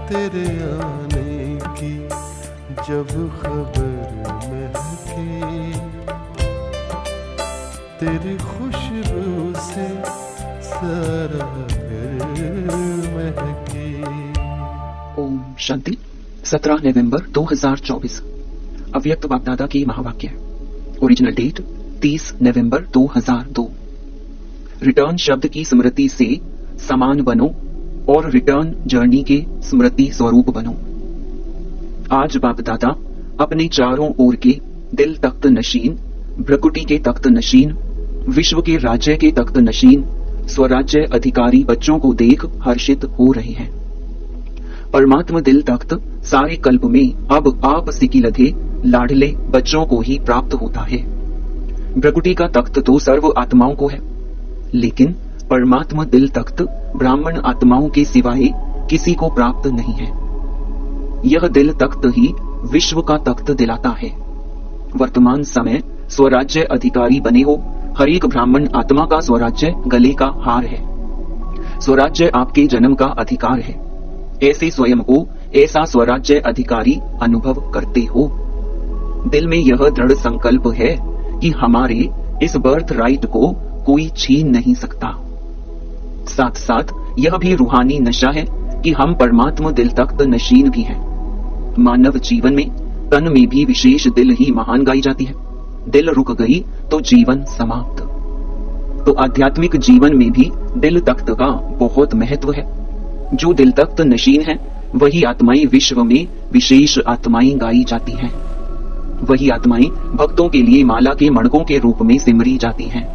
तेरे आने की जब खबर महके, तेरी खुशबू से सारा घर महके। ओम शांति। 17 नवंबर 2024 अव्यक्त बापदादा की महावाक्य। ओरिजिनल डेट 30 नवंबर 2002। रिटर्न शब्द की स्मृति से समान बनो और रिटर्न जर्नी के स्मृति स्वरूप बनो। आज बापदादा अपने चारों ओर के दिल तख्त नशीन, भ्रकुटी के तख्त नशीन, विश्व के राज्य के तख्त नशीन, स्वराज्य अधिकारी बच्चों को देख हर्षित हो रहे हैं। परमात्मा दिल तख्त सारे कल्प में अब आप सिकिलधे लाडले बच्चों को ही प्राप्त होता है। भ्रकुटी का तख्त तो सर्व आत्माओं को है, लेकिन परमात्मा दिल तख्त ब्राह्मण आत्माओं के सिवाय किसी को प्राप्त नहीं है। यह दिल तख्त ही विश्व का तख्त दिलाता है। वर्तमान समय स्वराज्य अधिकारी बने हो, हर एक ब्राह्मण आत्मा का स्वराज्य गले का हार है। स्वराज्य आपके जन्म का अधिकार है। ऐसे स्वयं को ऐसा स्वराज्य अधिकारी अनुभव करते हो। दिल में यह दृढ़ संकल्प है कि हमारे इस बर्थ राइट को कोई छीन नहीं सकता। साथ साथ यह भी रूहानी नशा है कि हम परमात्मा दिल तख्त नशीन भी हैं। मानव जीवन में तन में भी विशेष दिल ही महान गाई जाती है। दिल रुक गई तो जीवन समाप्त। तो आध्यात्मिक जीवन में भी दिल तख्त का बहुत महत्व है। जो दिल तख्त नशीन है वही आत्माएं विश्व में विशेष आत्माएं गाई जाती हैं। वही आत्माएं भक्तों के लिए माला के मणकों के रूप में सिमरी जाती हैं।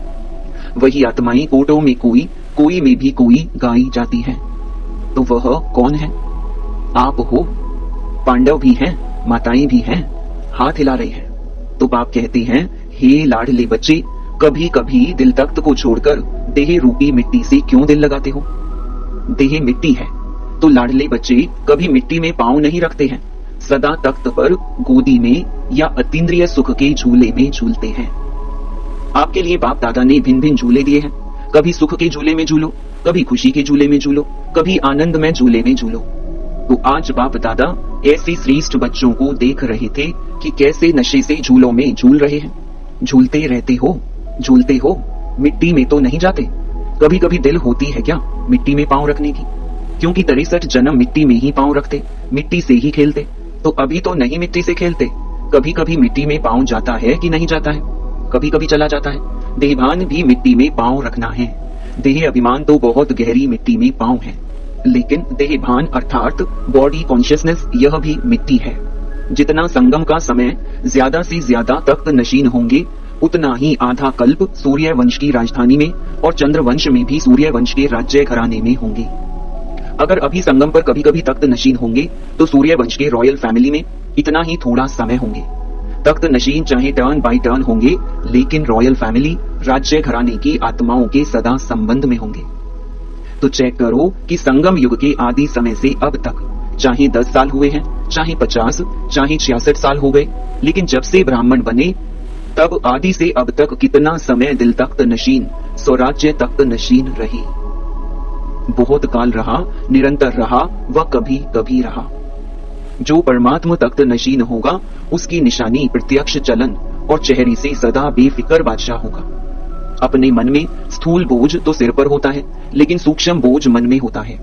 वही आत्माएं कोटों में कोई, कोई में भी कोई गाई जाती हैं। तो वह कौन है? आप हो। पांडव भी हैं, माताएं भी हैं, हाथ हिला रहे हैं। तो बाप कहते हैं, हे लाडले बच्चे, कभी कभी दिल तख्त को छोड़कर देह रूपी मिट्टी से क्यों दिल लगाते हो? देह मिट्टी है तो लाडले बच्चे कभी मिट्टी में पांव नहीं रखते हैं। सदा तख्त पर, गोदी में या अतीन्द्रिय सुख के झूले में झूलते हैं। आपके लिए बाप दादा ने भिन्न भिन्न झूले दिए हैं। कभी सुख के झूले में झूलो, कभी खुशी के झूले में झूलो, कभी आनंद में झूले में झूलो। तो आज बाप दादा ऐसे श्रेष्ठ बच्चों को देख रहे थे कि कैसे नशे से झूलों में झूल रहे हैं। झूलते रहते हो, झूलते हो, मिट्टी में तो नहीं जाते। कभी कभी दिल होती है क्या मिट्टी में पांव रखने की? क्योंकि 63 जन्म मिट्टी में ही पांव रखते, मिट्टी से ही खेलते। तो अभी तो नहीं मिट्टी से खेलते। कभी कभी मिट्टी में पांव जाता है कि नहीं जाता है? कभी कभी चला जाता है। देहभान भी मिट्टी में पांव रखना है। देह अभिमान तो बहुत गहरी मिट्टी में पांव है, लेकिन देहभान अर्थात बॉडी कॉन्शियसनेस यह भी मिट्टी है। जितना संगम का समय ज्यादा से ज्यादा तख्त नशीन होंगे, उतना ही आधा कल्प सूर्य वंश की राजधानी में और चंद्र वंश में भी सूर्य वंश के राज्य घराने में होंगे। अगर अभी संगम पर कभी कभी तख्त नशीन होंगे तो सूर्य वंश के रॉयल फैमिली में इतना ही थोड़ा समय होंगे। तख्त नशीन चाहे टर्न बाय टर्न होंगे, लेकिन रॉयल फैमिली राज्य घराने की आत्माओं के सदा संबंध में होंगे। तो चेक करो कि संगम युग के आदि समय से अब तक चाहे 10 साल हुए हैं, चाहे 50, चाहे 66 साल हो गए, लेकिन जब से ब्राह्मण बने तब आदि से अब तक कितना समय दिल तख्त नशीन, स्वराज्य तख्त नशीन रही। बहुत काल रहा, निरंतर रहा, व कभी कभी रहा। जो परमात्मा तख्त नशीन होगा उसकी निशानी प्रत्यक्ष चलन और चेहरे से सदा बेफिक्र बादशाह होगा। अपने मन में स्थूल बोझ तो सिर पर होता है, लेकिन सूक्ष्म बोझ मन में होता है।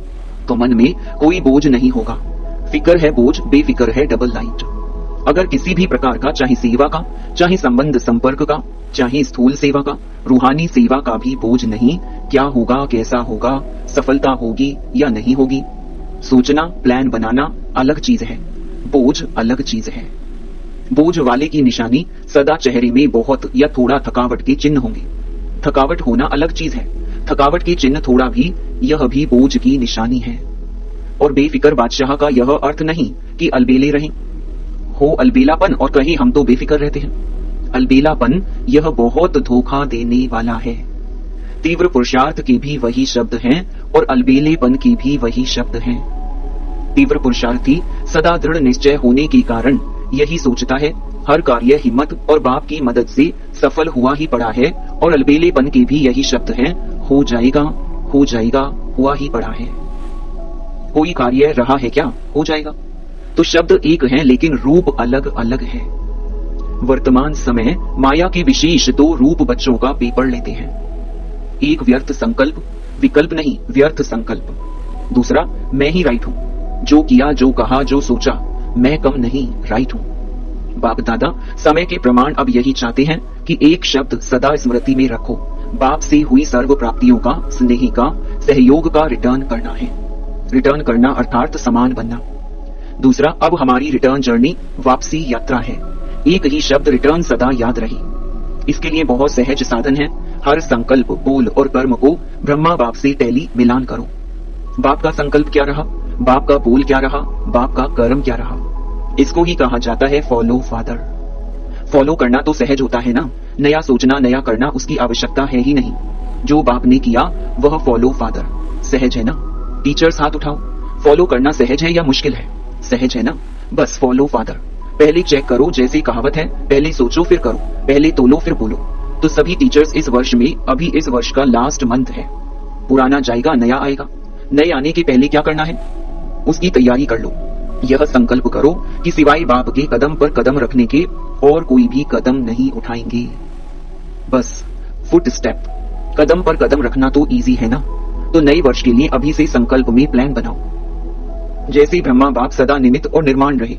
तो मन में कोई बोझ नहीं होगा। फिक्र है बोझ, बेफिक्र है डबल लाइट। अगर किसी भी प्रकार का, चाहे सेवा का, चाहे संबंध संपर्क का, चाहे स्थूल सेवा का, रूहानी सेवा का भी बोझ नहीं, क्या होगा, कैसा होगा, सफलता होगी या नहीं होगी, सोचना, प्लान बनाना अलग चीज है, बोझ अलग चीज है। बोझ वाले की निशानी सदा चेहरे में बहुत या थोड़ा थकावट के चिन्ह होंगे। थकावट होना अलग चीज है, थकावट के चिन्ह थोड़ा भी, यह भी बोझ की निशानी है। और बेफिक्र बादशाह का यह अर्थ नहीं कि अलबेले रहें। हो अलबेलापन और कहे हम तो बेफिक्र रहते हैं। अलबेलापन यह बहुत धोखा देने वाला है। तीव्र पुरुषार्थ के भी वही शब्द हैं और अलबेलेपन के भी वही शब्द हैं। तीव्र पुरुषार्थी सदा दृढ़ निश्चय होने के कारण यही सोचता है हर कार्य हिम्मत और बाप की मदद से सफल हुआ ही पड़ा है, और अलबेलेपन के भी यही शब्द हैं, हो जाएगा, हुआ ही पड़ा है। कोई कार्य रहा है क्या, हो जाएगा। तो शब्द एक है लेकिन रूप अलग अलग है। वर्तमान समय माया के विशेष दो रूप बच्चों का पेपर लेते हैं। एक व्यर्थ संकल्प, विकल्प नहीं व्यर्थ संकल्प। दूसरा मैं ही राइट हूं, जो किया जो कहा जो सोचा मैं कम नहीं राइट हूं। बाप दादा समय के प्रमाण अब यही चाहते हैं कि एक शब्द सदा स्मृति में रखो, बाप से हुई सर्व प्राप्तियों का, स्नेही का, सहयोग का रिटर्न करना है। रिटर्न करना अर्थात समान बनना। दूसरा, अब हमारी रिटर्न जर्नी वापसी यात्रा है। एक ही शब्द रिटर्न सदा याद रहे। इसके लिए बहुत सहज साधन है। हर संकल्प, बोल और कर्म को ब्रह्मा बाप से टैली मिलान करो। बाप का संकल्प क्या रहा, बाप का बोल क्या रहा, बाप का कर्म क्या रहा, इसको ही कहा जाता है फॉलो फादर। फॉलो करना तो सहज होता है ना, नया सोचना नया करना उसकी आवश्यकता है ही नहीं। जो बाप ने किया वह फॉलो फादर, सहज है ना। टीचर्स हाथ उठाओ, फॉलो करना सहज है या मुश्किल है? सहज है ना, बस फॉलो फादर। पहले चेक करो, जैसे कहावत है पहले सोचो फिर करो, पहले तोलो फिर बोलो। तो सभी टीचर्स इस वर्ष में, अभी इस वर्ष का लास्ट मंथ है, पुराना जाएगा नया आएगा। नए आने के पहले क्या करना है, उसकी तैयारी कर लो। यह संकल्प करो कि सिवाय बाप के कदम पर कदम रखने के और कोई भी कदम नहीं उठाएंगे। बस फुट स्टेप, कदम पर कदम रखना तो इजी है ना। तो नए वर्ष के लिए अभी से संकल्प में प्लान बनाओ। जैसे ब्रह्मा बाप सदा निमित्त और निर्माण रहे,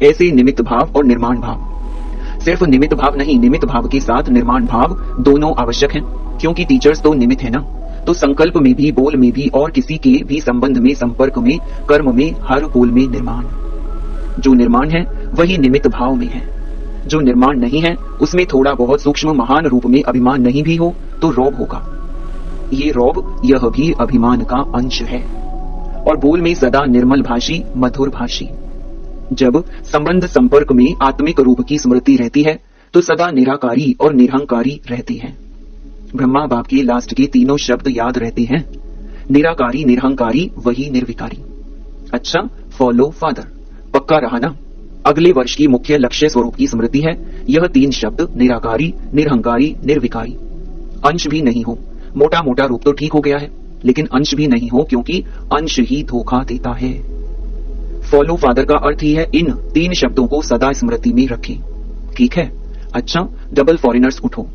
ऐसे निमित्त भाव और निर्माण भाव। सिर्फ निमित्त भाव नहीं, निमित्त भाव के साथ निर्माण भाव दोनों आवश्यक हैं, क्योंकि टीचर्स तो निमित्त है ना। तो संकल्प में भी, बोल में भी और किसी के भी संबंध में, संपर्क में, कर्म में, हर बोल में निर्माण। जो निर्माण है वही निमित्त भाव में है। जो निर्माण नहीं है उसमें थोड़ा बहुत सूक्ष्म महान रूप में अभिमान नहीं भी हो तो रौब होगा। ये रौब, यह भी अभिमान का अंश है। और बोल में सदा निर्मल भाषी, मधुर भाषी। जब संबंध संपर्क में आत्मिक रूप की स्मृति रहती है तो सदा निराकारी और निरहंकारी रहती है। ब्रह्मा बाप के लास्ट के तीनों शब्द याद रहते हैं, निराकारी, निरहंकारी, वही निर्विकारी। अच्छा, फॉलो फादर पक्का रहा ना। अगले वर्ष की मुख्य लक्ष्य स्वरूप की स्मृति है यह तीन शब्द, निराकारी, निरहंकारी, निर्विकारी। अंश भी नहीं हो, मोटा मोटा रूप तो ठीक हो गया है, लेकिन अंश भी नहीं हो, क्योंकि अंश ही धोखा देता है। फॉलो फादर का अर्थ ही है इन तीन शब्दों को सदा स्मृति में रखें। ठीक है। अच्छा, डबल फॉरेनर्स उठो।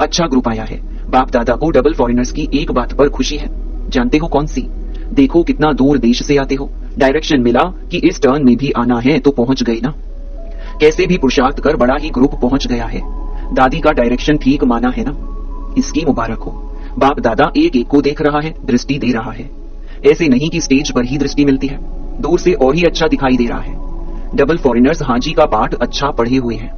अच्छा ग्रुप आया है। बाप दादा को डबल फॉरेनर्स की एक बात पर खुशी है, जानते हो कौन सी? देखो कितना दूर देश से आते हो। डायरेक्शन मिला कि इस टर्न में भी आना है तो पहुंच गए ना। कैसे भी पुरुषार्थ कर बड़ा ही ग्रुप पहुंच गया है। दादी का डायरेक्शन ठीक माना है ना, इसकी मुबारक हो। बाप दादा एक एक को देख रहा है, दृष्टि दे रहा है। ऐसे नहीं कि स्टेज पर ही दृष्टि मिलती है, दूर से और ही अच्छा दिखाई दे रहा है। डबल फॉरेनर्स हाजी का पाठ अच्छा पढ़े हुए हैं।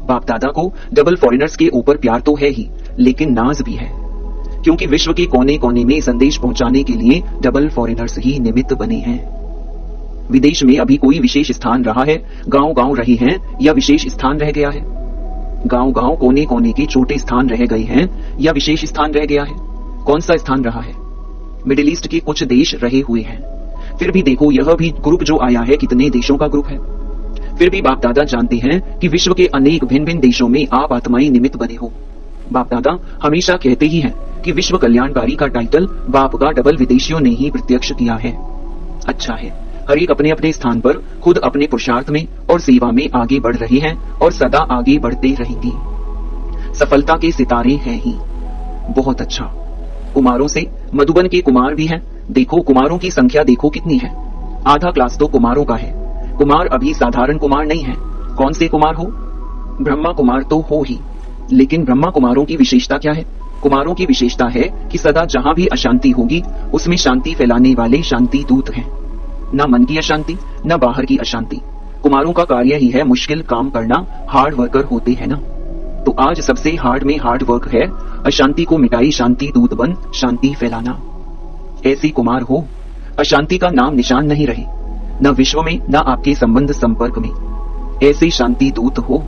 बाप दादा को डबल फॉरेनर्स के ऊपर प्यार तो है ही, लेकिन नाज भी है, क्योंकि विश्व के कोने कोने में संदेश पहुंचाने के लिए डबल फॉरेनर्स ही निमित्त बने हैं। विदेश में अभी कोई विशेष स्थान रहा है, गांव गांव रहे हैं, या विशेष स्थान रह गया है? गांव गांव कोने कोने के छोटे स्थान रह गए हैं या विशेष स्थान रह गया है? कौन सा स्थान रहा है? मिडिल ईस्ट के कुछ देश रहे हुए हैं। फिर भी देखो, यह भी ग्रुप जो आया है कितने देशों का ग्रुप है। फिर भी बाप दादा जानते हैं कि विश्व के अनेक भिन्न भिन्न देशों में आप आत्माएं निमित्त बने हो। बाप दादा हमेशा कहते ही हैं कि विश्व कल्याणकारी का टाइटल बाप का डबल विदेशियों ने ही प्रत्यक्ष किया है। अच्छा है, हर एक अपने अपने स्थान पर खुद अपने पुरुषार्थ में और सेवा में आगे बढ़ रहे हैं और सदा आगे बढ़ते रहेंगे। सफलता के सितारे हैं ही। बहुत अच्छा। कुमारों से मधुबन के कुमार भी हैं। देखो कुमारों की संख्या देखो कितनी है। आधा क्लास तो कुमारों का है। कुमार अभी साधारण कुमार नहीं है। कौन से कुमार हो? ब्रह्मा कुमार तो हो ही, लेकिन ब्रह्मा कुमारों की विशेषता क्या है? कुमारों की विशेषता है कि सदा जहां भी अशांति होगी उसमें शांति फैलाने वाले शांति दूत हैं। न मन की अशांति, न बाहर की अशांति। कुमारों का कार्य ही है मुश्किल काम करना, हार्ड वर्कर होते हैं ना। तो आज सबसे हार्ड में हार्ड वर्क है अशांति को मिटाई शांति दूत बन शांति फैलाना। ऐसे कुमार हो, अशांति का नाम निशान नहीं रहे, न विश्व में न आपके संबंध संपर्क में। ऐसे शांति दूत हो।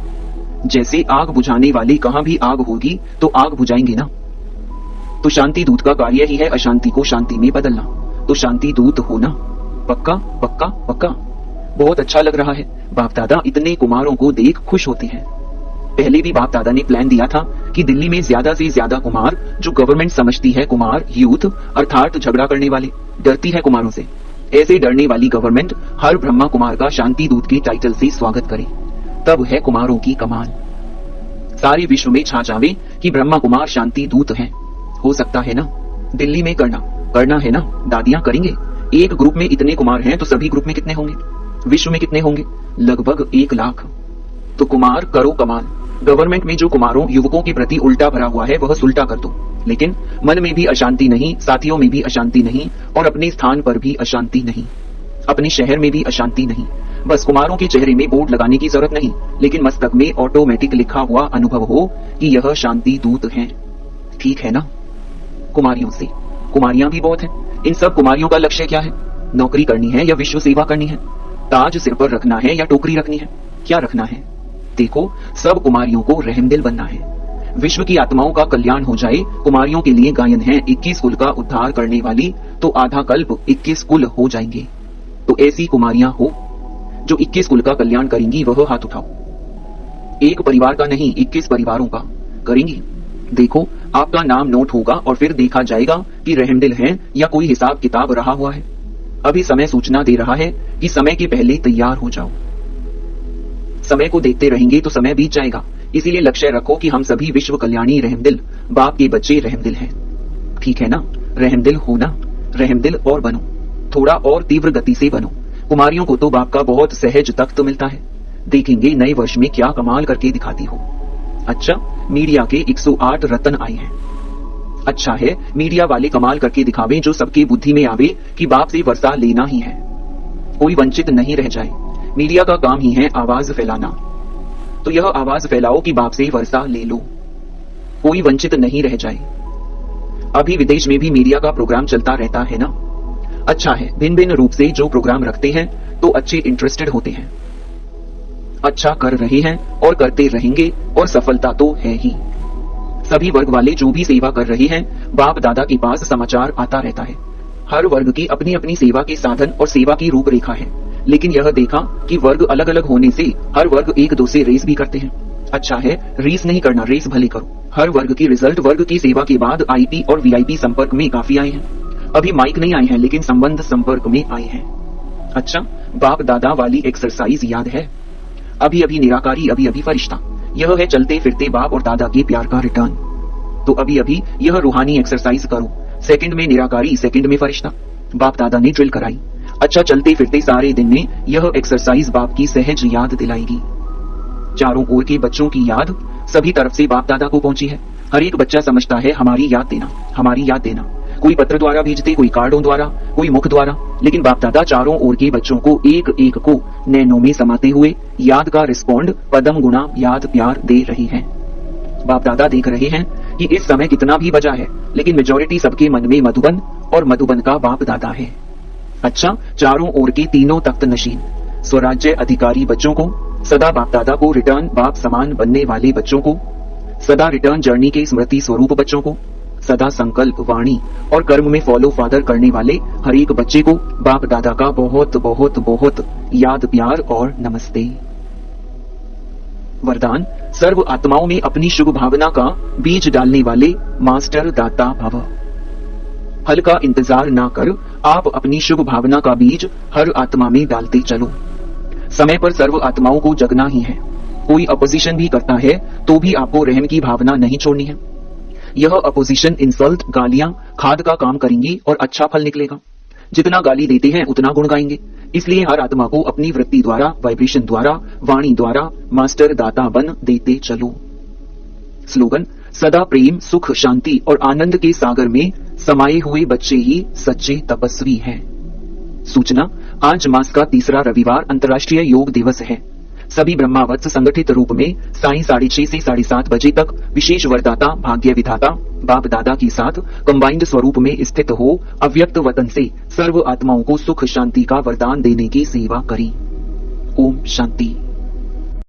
जैसे आग बुझाने वाले कहां भी आग होगी तो आग बुझाएंगे ना। तो शांति दूत का कार्य ही है अशांति को शांति में बदलना। तो शांति दूत हो ना। पक्का पक्का पक्का। बहुत अच्छा लग रहा है। बाप दादा इतने कुमारों को देख खुश होते हैं। पहले भी बाप दादा ने प्लान दिया था कि दिल्ली में ज्यादा से ज्यादा कुमार, जो गवर्नमेंट समझती है कुमार यूथ अर्थात झगड़ा करने वाले, डरती है कुमारों से, ऐसे डरने वाली गवर्नमेंट हर ब्रह्मा कुमार का शांति दूत के टाइटल से स्वागत करे, तब है कुमारों की कमाल। सारे विश्व में छा जावे कि ब्रह्मा कुमार शांति दूत हैं। हो सकता है ना दिल्ली में करना है ना, दादियां करेंगे। एक ग्रुप में इतने कुमार हैं तो सभी ग्रुप में कितने होंगे, विश्व में कितने होंगे? लगभग 1 लाख। तो कुमार करो कमाल। गवर्नमेंट में जो कुमारों युवकों के प्रति उल्टा भरा हुआ है वह सुलटा कर दो, लेकिन मन में भी अशांति नहीं, साथियों में भी अशांति नहीं, और अपने स्थान पर भी अशांति नहीं, अपने शहर में भी अशांति नहीं। बस कुमारों के चेहरे में बोर्ड लगाने की जरूरत नहीं, लेकिन मस्तक में ऑटोमेटिक लिखा हुआ अनुभव हो कि यह शांति दूत हैं। ठीक है ना? कुमारियों से कुमारियां भी बहुत हैं। इन सब कुमारियों का लक्ष्य क्या है? नौकरी करनी है या विश्व सेवा करनी है? ताज सिर पर रखना है या टोकरी रखनी है? क्या रखना है? देखो, सब कुमारियों को रहमदिल बनना है। विश्व की आत्माओं का कल्याण हो जाए। कुमारियों के लिए गायन है, 21 कुल का उद्धार करने वाली, तो आधा कल्प 21 कुल हो जाएंगे। तो ऐसी कुमारियां हो जो 21 कुल का कल्याण करेंगी, वह हाथ उठाओ। एक परिवार का नहीं, 21 परिवारों का करेंगी। देखो, आपका नाम नोट होगा और फिर देखा जाएगा कि रहमदिल है या कोई हिसाब किताब रहा हुआ है। अभी समय सूचना दे रहा है कि समय के पहले तैयार हो जाओ। समय को देखते रहेंगे तो समय बीत जाएगा। इसीलिए लक्ष्य रखो कि हम सभी विश्व कल्याणी रहमदिल, बाप के बच्चे रहमदिल हैं। ठीक है ना? रहमदिल होना, रहमदिल और बनो, थोड़ा और तीव्र गति से बनो। कुमारियों को तो बाप का बहुत सहज तख्त मिलता है। देखेंगे नए वर्ष में क्या कमाल करके दिखाती हो। अच्छा, मीडिया के 108 रत्न आए हैं। अच्छा है, मीडिया वाले कमाल करके दिखावे जो सबके बुद्धि में आवे कि बाप से वर्षा लेना ही है, कोई वंचित नहीं रह जाए। मीडिया का काम ही है आवाज फैलाना, तो यह आवाज फैलाओ कि बाप से वर्षा ले लो, कोई वंचित नहीं रह जाए। अभी विदेश में भी मीडिया का प्रोग्राम चलता रहता है ना। अच्छा है, भिन्न भिन्न रूप से जो प्रोग्राम रखते हैं तो अच्छे इंटरेस्टेड होते हैं, अच्छा कर रहे हैं और करते रहेंगे, और सफलता तो है ही। सभी वर्ग वाले जो भी सेवा कर रहे हैं, बाप दादा के पास समाचार आता रहता है। हर वर्ग की अपनी अपनी सेवा के साधन और सेवा की रूपरेखा है, लेकिन यह देखा कि वर्ग अलग अलग होने से हर वर्ग एक दो से रेस भी करते हैं। अच्छा है, रेस नहीं करना, रेस भले करो। हर वर्ग की रिजल्ट वर्ग की सेवा के बाद आईपी और वीआईपी संपर्क में काफी आए हैं। अभी माइक नहीं आए हैं, लेकिन संबंध संपर्क में आए हैं। अच्छा, बाप दादा वाली एक्सरसाइज याद है? अभी अभी निराकारी, अभी अभी फरिश्ता, यह है चलते फिरते बाप और दादा के प्यार का रिटर्न। तो अभी अभी यह रूहानी एक्सरसाइज करो। सेकंड में निराकारी, सेकंड में फरिश्ता, बाप दादा ने ड्रिल कराई। अच्छा, चलते फिरते सारे दिन में यह एक्सरसाइज बाप की सहज याद दिलाएगी। चारों ओर के बच्चों की याद सभी तरफ से बाप दादा को पहुंची है। हर एक बच्चा समझता है हमारी याद देना, हमारी याद देना। कोई पत्र द्वारा भेजते, कोई कार्डों द्वारा, कोई मुख द्वारा, लेकिन बाप दादा चारों ओर के बच्चों को एक एक को नैनों में समाते हुए याद का रिस्पॉन्ड पदम गुना याद प्यार दे रही है। बाप दादा देख रहे हैं कि इस समय कितना भी बजा है, लेकिन मेजॉरिटी सबके मन में मधुबन, और मधुबन का बाप दादा है। अच्छा, चारों ओर के तीनों तख्त नशीन स्वराज्य अधिकारी बच्चों को, सदा बाप दादा को रिटर्न बाप समान बनने वाले बच्चों को, सदा रिटर्न जर्नी के स्मृति स्वरूप बच्चों को, सदा संकल्प वाणी और कर्म में फॉलो फादर करने वाले हर एक बच्चे को बाप दादा का बहुत बहुत बहुत याद प्यार और नमस्ते। वरदान, सर्व आत्माओं में अपनी शुभ भावना का बीज डालने वाले मास्टर दाता भव। फल का इंतजार ना कर, आप अपनी शुभ भावना का बीज हर आत्मा में डालते चलो। समय पर सर्व आत्माओं को जगना ही है। कोई अपोजिशन भी करता है तो भी आपको रहम की भावना नहीं छोड़नी है। यह अपोजिशन इंसल्ट, गालियां खाद का काम करेंगी और अच्छा फल निकलेगा। जितना गाली देते हैं उतना गुण गाएंगे। इसलिए हर आत्मा को अपनी वृत्ति द्वारा, वाइब्रेशन द्वारा, वाणी द्वारा मास्टर दाता बन देते चलो। स्लोगन, सदा प्रेम, सुख, शांति और आनंद के सागर में समाये हुए बच्चे ही सच्चे तपस्वी हैं। सूचना, आज मास का तीसरा रविवार अंतर्राष्ट्रीय योग दिवस है। सभी ब्रह्मावत्स संगठित रूप में साई 6:30 से 7:30 बजे तक विशेष वरदाता भाग्य विधाता बाप दादा के साथ कंबाइंड स्वरूप में स्थित हो अव्यक्त वतन से सर्व आत्माओं को सुख शांति का वरदान देने की सेवा करें। ओम शांति।